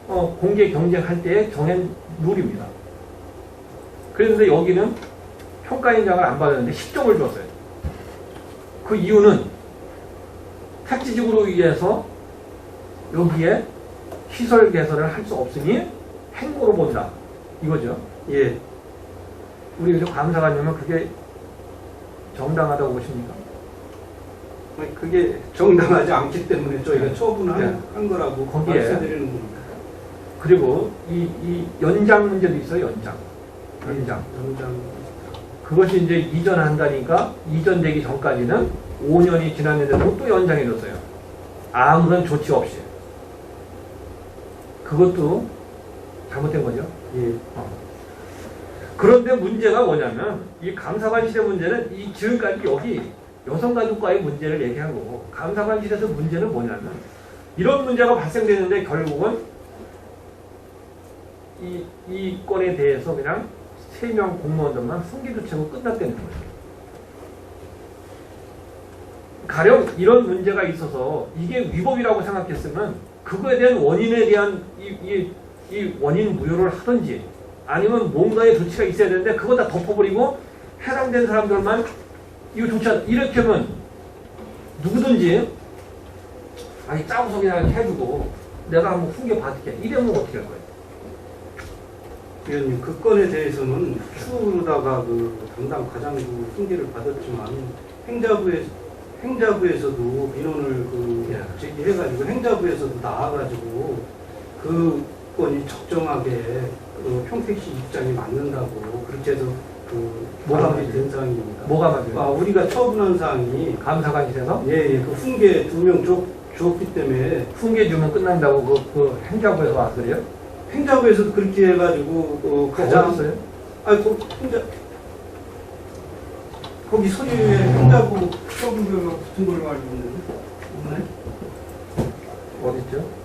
공개 경쟁할 때 정한 룰입니다. 그런데 여기는 평가 인정을 안 받았는데 10점을 줬어요. 그 이유는 택지직으로 의해서 여기에 시설 개설을 할 수 없으니 행보로 본다. 이거죠. 예. 우리 감사관님은 그게 정당하다고 보십니까? 그게 정당하지 않기 때문에 저희가 네. 처분한 네. 한 거라고 거기에 말씀드리는 겁니다. 그리고 이 연장 문제도 있어요. 연장. 연장. 그것이 이제 이전한다니까 이전되기 전까지는 5년이 지났는데도 또 연장해줬어요. 아무런 조치 없이. 그것도 잘못된 거죠. 예. 그런데 문제가 뭐냐면 이 감사관실의 문제는 이 지금까지 여기 여성가족과의 문제를 얘기한 거고 감사관실에서 문제는 뭐냐면 이런 문제가 발생되는데 결국은 이 건에 대해서 그냥 3명 공무원들만 승기조치하고 끝났다는 거예요. 가령 이런 문제가 있어서 이게 위법이라고 생각했으면 그거에 대한 원인에 대한 이 원인 무효를 하든지 아니면 뭔가의 조치가 있어야 되는데 그거 다 덮어버리고 해당된 사람들만 이거 조치하다 이렇게 하면 누구든지 아니 짜고서 그냥 해주고 내가 한번 훈계 받을게 이러면 어떻게 할 거예요? 위원님, 그 건에 대해서는 추후로다가 그 담당 과장도 훈계를 받았지만 행자부에서도 민원을 제기해가지고 행자부에서도 나와가지고 그 건이 적정하게 평택시 입장이 맞는다고 그렇게 해서 뭐가 마무리 된 사항입니다. 뭐가 맞아요? 우리가 처분한 사항이 감사관실에서 예, 그 훈계 2명 줬기 때문에 훈계 주면 끝난다고 그 행자부에서 와서 그래요? 행자부에서도 그렇게 해가지고 가장 어딨어요? 거기 서류에 행자부 처분표가 붙은 걸로 알고 있는데 없나요? 어딨죠?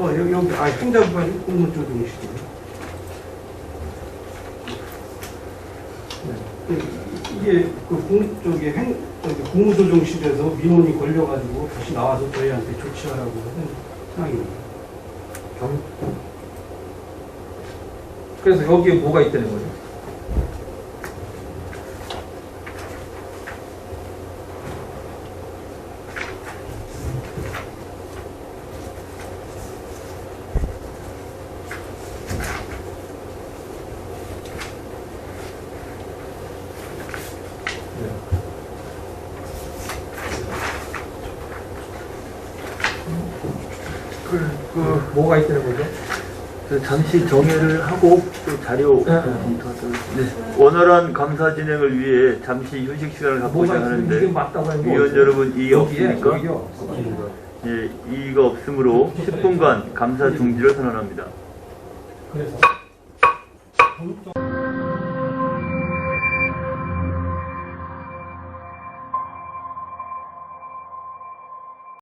여기 행자부가 공무조정실이에요. 이게 공무조정실에서 민원이 걸려가지고 다시 나와서 저희한테 조치하라고 하는 상황입니다. 그래서 여기에 뭐가 있다는 거죠? 뭐가 있다는 거죠? 잠시 정회를 하고 또 자료 검토하도록. 네. 원활한 감사 진행을 위해 잠시 휴식 시간을 갖고자 뭐가 있으면 이게 하는데 맞다고 하는 거 위원 없어요? 여러분 이의 여기에 없습니까? 여기요. 예, 이의가 없으므로 10분간 감사 중지를 선언합니다. 그래서